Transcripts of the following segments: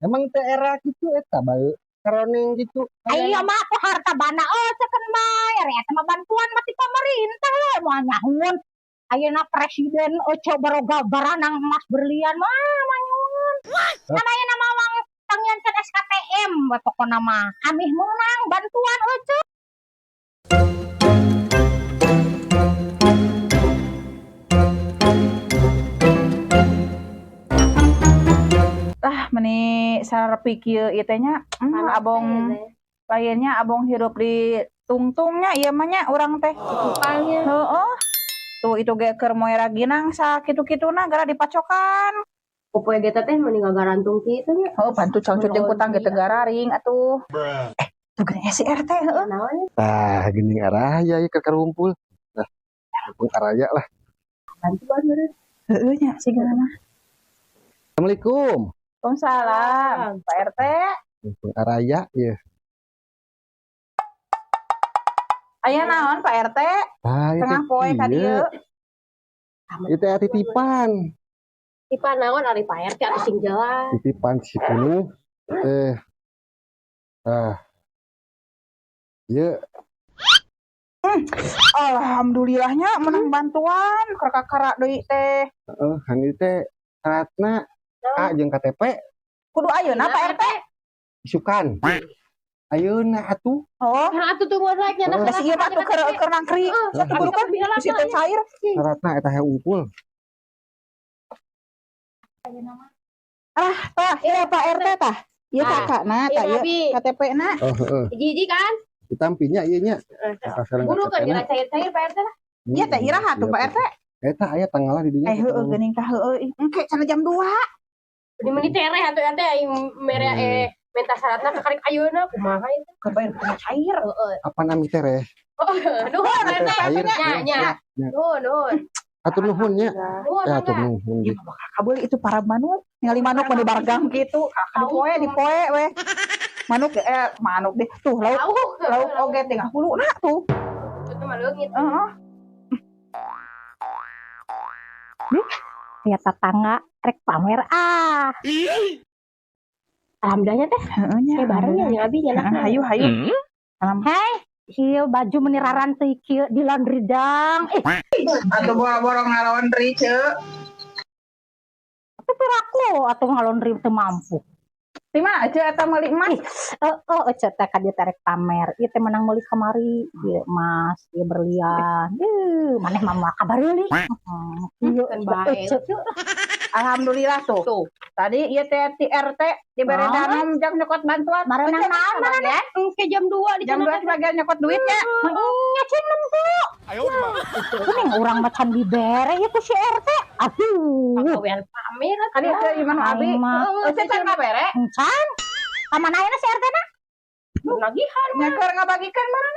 Emang teu era kitu eta bae karoning gitu. Ayo mah aku harta bana ceken bayar ya sama bantuan mati pemerintah we moal nyahun. Ayeuna presiden coba roga baranang emas berlian mah manyun. Namanya nama wang tangian can SKTM we pokona mah. Amih menang bantuan eueuh. Meni sarepi kieu ieu teh nya abong lainnya abong hirup di tungtungnya ieu mah nya urang teh. Heeh. Tuh itu ge keur moe raginang sakitu-kituna gara dipacokan. Popoe ge teh mending garantung kitu nya. Heuh bantu cangcut jeung kutang ge teu gararing atuh. Tuh geuning si RT heuh. Tah geuning araya ieu keur karumpul. Nah, karumpul araya lah. Bantuan meureun. Heueuh nya sigana. Assalamualaikum. Waalaikumsalam, Pak RT. Karumpul araya ieu. Aya naon Pak RT? Tengah poe ka dieu. Ieu teh titipan. Titipan naon ari Pak RT atuh sing jelas. Titipan si Punuh teh. Ieu Alhamdulillahnya menang bantuan kakara deui teh. heeh, han ieu teh syaratna A jeung KTP Kudu ayeuna Pak RT. isukan. Ayeuna atuh. Oh, Atuh teu moal nya da si ieu mah atuh keur nangkri. Kudu kan bisi teh cair. Syaratna eta he unggul. Tah, iya Pak RT tah. Ieu kakakna tah ieu KTP-na. Oh heeh. Hiji kan? Ditampinya ieu nya. Buru kan geura cair-cair Pak RT lah. Ieu teh iraha tuh Pak RT. Eta aya tanggalna di dinya. Heueuh geuning tah heueuh. Engke cenah jam 2. Di menit tereh atuh ente aing mere minta syaratna kakarik ayeuna kumaha itu? Keur bayar kumaha cair. Apa nami teh reh? Nuhun RT. Cair. Nya. Nuhun. Atur nuhun nya. Nuhun. Ya atur nuhun. Ieu mah kabel itu para manuk. Ningali manuk mah dibargang kitu. Di poe we. Manuk deh. Tuh lauk oge tengah hulu nah tuh. Itu mah leungit. Heeh. Lihat tetangga rek pamer alhamdulillahnya teh Heeh nya. bareng ya jeung abi nya. Hayu. Hei, ieu baju meniraran teh kieu di laundry dang. Atuh borong na laundry ceu. Tapi aku atuh ngalondri teu mampu. Di mana aja eta meuli emas? Teh ka dieu rek pamer. Ieu teh menang meuli kamari, ieu emas, ieu berlian. Maneh mah kabareuli. Ieu bae. Alhamdulillah tuh. Tadi ieu teh ti RT dibere danom jang nyokot bantuan. Marenang naon marenang? Ke jam 2 di Jam 2 sebagian nyokot duitnya. Nya cing nempu. Kuning urang macan dibere ieu ku si RT. Aduh. Pagawean pamer Tadi teh gimana abi? Eueuh teh ngabere. Encan. Ka mana ayeuna si RT na? Nagihan. Nya keur ngabagikeun mana?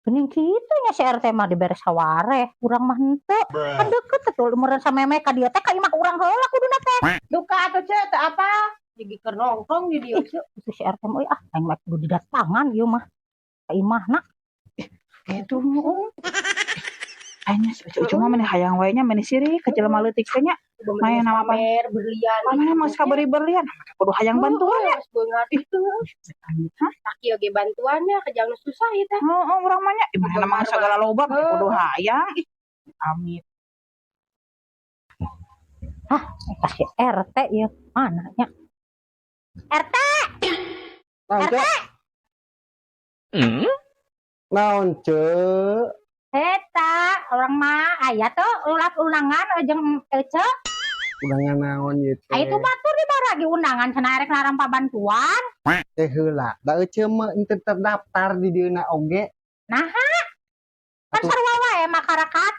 Geuning kitu nya si RT mah dibere saware, urang mah henteu. Kan deukeut atuh meureun sameme ka dieu teh ka imah urang heula kuduna teh. Duka atuh ceu teh apa? Jadi keur nongkrong di dieu ceu. Itu si RT mah aing mah kudu didatangan ieu mah. Ka imahna. Gitu. Ayeuna cuma meneh hayang wae nya meneh siri ka jelema leutik teh nya. Main nama pamer berlian. Mana mah sabari berlian. Kudu hayang bantuan ya. Beungat itu. Tak ieu ge bantuannya ka jangan susah ieu teh. Heeh urang mah nya. Imana mah sagala loba kudu hayang. Amit. Kasih RT ieu mana nya? RT. RT. Naon ceu? Eta orang mah aya tuh ulas undangan jeung ceu. Undangan naon ieu teh? Itu batur dibaragi undangan cenah rek narampa bantuan. Teh heula. Da euceum mah teu terdaftar di dieuna oge. Naha? Kan sarua wae masyarakat.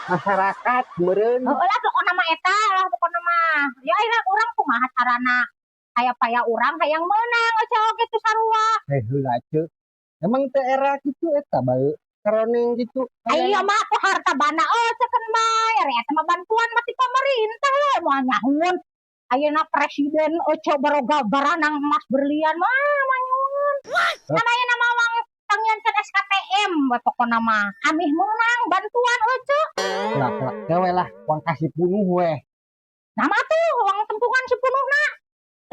Masyarakat meureun. Heulah pokona mah eta, pokona mah. Ya ayeuna urang kumaha carana aya paya urang hayang meunang oge teh sarua. Teh heula ceu. Emang teu era kitu eta bae karoning gitu. Ayo mah aku harta bana ceken bayar ya sama bantuan mati pemerintah we moal nyahun. Ayeuna presiden coba roga baranang emas berlian mah manyun. Namanya nama wang tangian can SKTM we pokona mah. Amih menang bantuan Lah, gawe lah uang kasih Punuh we. Nama tuh uang tempungan si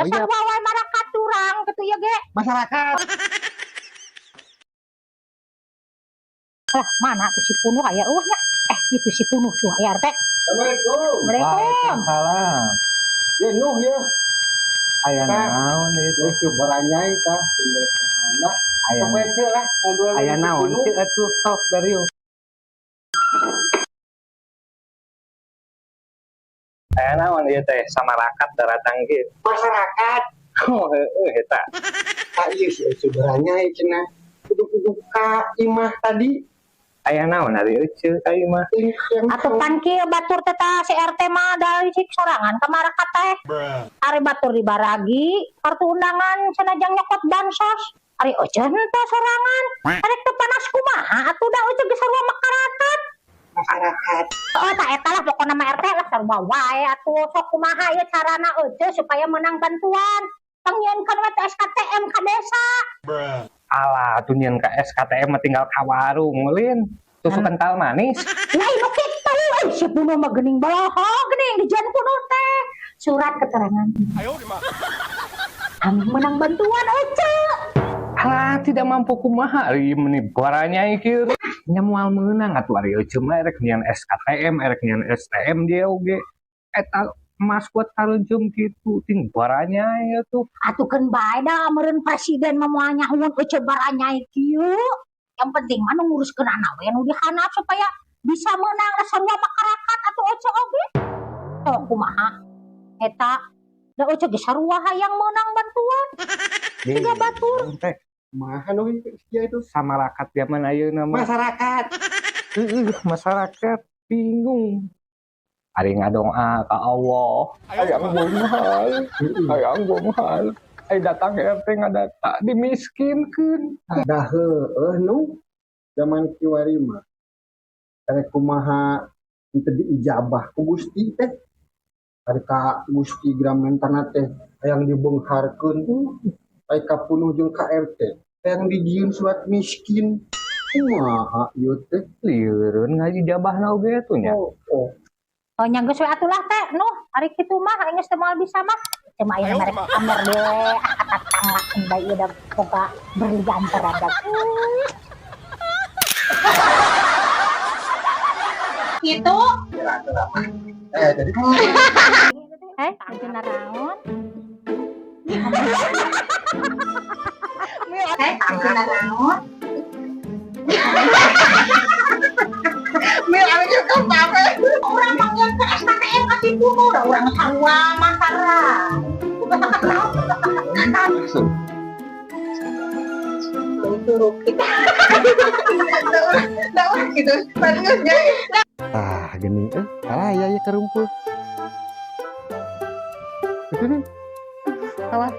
Oh iya, Sarua wae masyarakat urang gitu ya ge. masyarakat. Lah mana tuh si Punuh aya eueuhnya. Itu si Punuh tuh aya teh. Assalamualaikum. Assalamualaikum. Waalaikumsalam. Ya nuh ya. Aya Kak. naon itu? Ya coba ranyai tah. Aya Pece lah ngobrol. aya naon sih atuh sok dari yuk. Aya naon ieu teh samarakat daratang gitu. Masyarakat. Oh heueuh eta. Ah iya sih coba ranyai cenah. Kudu ka imah tadi. Aya naon ari euceul aing mah. Atuh pan kieu batur teh tah si RT mah dari cik sorangan ka masyarakat teh. Ari batur dibaragi kartu undangan sanajang nyokot bansos. Ari oceun teh sorangan. Arek teu panas kumaha atuh da oceun ge sarua masyarakat. Masyarakat. Oh tak eta lah pokona mah RT lah sarua wae atuh sok kumaha ieu carana oceun supaya menang bantuan. Pangieunkeun we teh SKTM ka desa. Alah atuh nyeun ka SKTM mah tinggal ka warung lin. Tusuk kental manis. Lah inu kitu si Punuh mah geuning balaha geuning di jan Punuh teh. Surat keterangan. Anu menang bantuan oceun. Alah tidak mampu kumaha ari meuni baranya ieu. Nya moal meunang atuh ari euceul mah erek nyeun SKTM, erek nyeun STM dia oge. Eta emas buat karunjum gitu ting baranya ya tuh. Atukeun bae da meureun presiden mah moal nyahun euceun baranyai kieu. Yang penting mah nu nguruskeun anak we nu dihanap supaya bisa menang da sarua masyarakat atuh oceun oge. Tong kumaha? Eta da oceun ge sarua hayang menang bantuan. Tiga batur. Teh Maha nu ya itu. samarakat zaman ayeuna mah. Masyarakat. Masyarakat bingung. Ari ngadoa ka Allah. Hayang bunghal. Hayang bunghal. Ai datang RT ngadata dimiskinkeun. Ada heueuh nu zaman kiwari mah. Karek kumaha teu diijabah ku Gusti teh. Ari ka Gusti Gramentana teh hayang dibeungharkeun. Ari ka Punuh jeung ka RT hayang dijieun surat miskin. Kumaha ieu teh? Lieureun ngajabahna oge atuh nya. Oh nya geus we atuh lah teh nuh ari kitu mah geus teu moal bisa mah. Cuma ieu merek amer dewe atatangga bae ieu da boga berlian terhadap. Gitu. Jadi Ajeuna naon? Ajeuna naon? Mil anu jeung ka Urang manggil ke SKTM kasih Punuh da urang sarua makara. Turuk kita. Da urang gitu. ah gini ya kerumpul. Itu nih. Awas.